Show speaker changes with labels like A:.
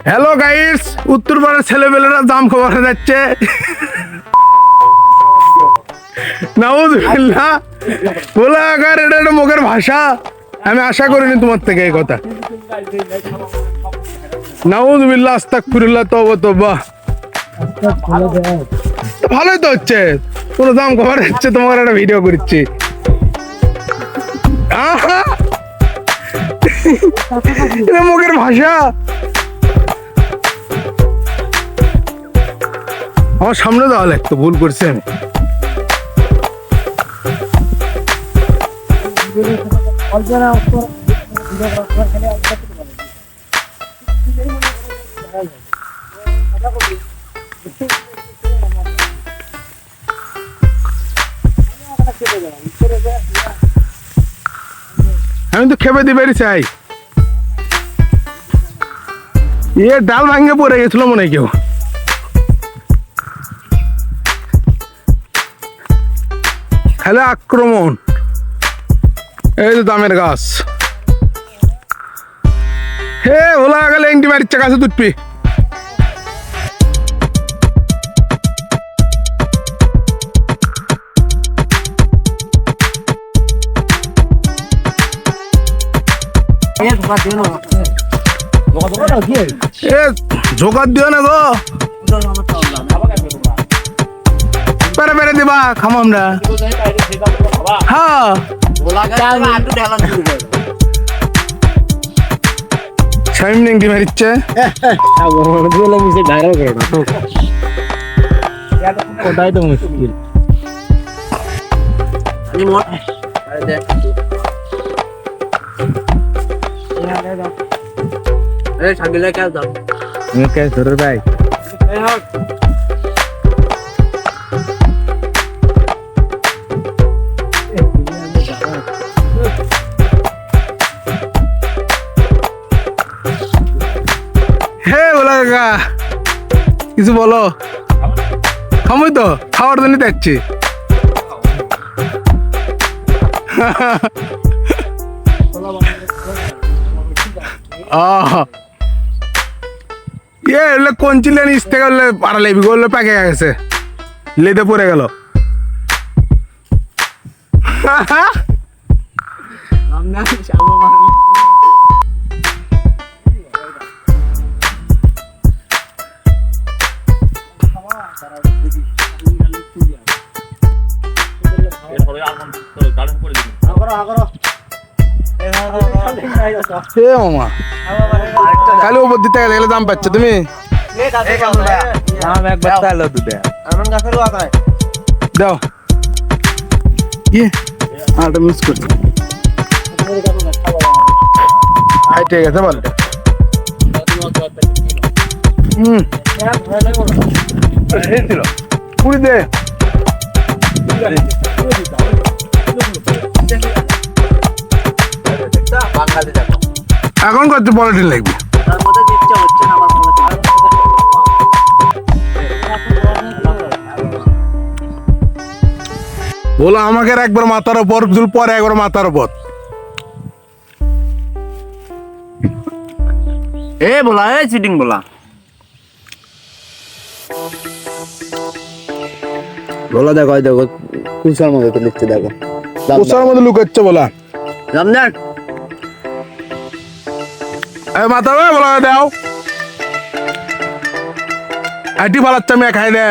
A: Hello guys, উত্তরপাড়ার ছেলেবেলেরা দাম খাওয়াতে যাচ্ছে। নাউজুবিল্লাহ, বলা আগার এটা একটা মুখের ভাষা। আমি আশা করিনি তোমার থেকে এই কথা। নাউজুবিল্লাহ, আস্তাগফিরুল্লাহ, তওবা তওবা। ভালোই তো হচ্ছে, পুরো দাম খাবার হচ্ছে, তোমার একটা ভিডিও করছি। এটা মুখের ভাষা। আমার সামনে দেওয়া লাগতো, ভুল করছি আমি। আমি তো খেপে দিবারই চাই। ডাল ভাঙ্গে পড়ে গেছিল মনে হয় কেউ। খালি আক্রমণ। এই তো দামের গাছ। হে ওলা গেলে এংটি মারিচ্ছে গাছে তুটপি। জোগাড় দিও না গো, পেরে পেরে দিবা, খামো আমরা। হ্যাঁ শামিম নেংটি মারিচ্ছে। ওটাই তো মুশকিল। ধরে ভাই কিছু বলো। খামই তো, খাওয়ার জন্য দেখছি। কোন চিলে নিচ থেকে পাড়ালে বিগলে পাকে গেছে, লেদে পড়ে গেল। খালি উপর দিতে গেলে দাম পাচ্ছ তুমি। দাও মিস করছি। ঠিক আছে বল। পুরি দে। এখন কত পলিটিন লাগবে? বলো আমাকে একবার মাথার উপর, পরে একবার মাথার উপর।
B: बोला है चीटिंग बोला
C: बोला देखो देखो कुशल मध्य तो लिखते देखो
A: কুসার মধ্যে লুকাচ্ছে বলা।
B: रमजान
A: মাথা বলা দাও। আইটি ফালাচ্ছে, আমি খাই দে।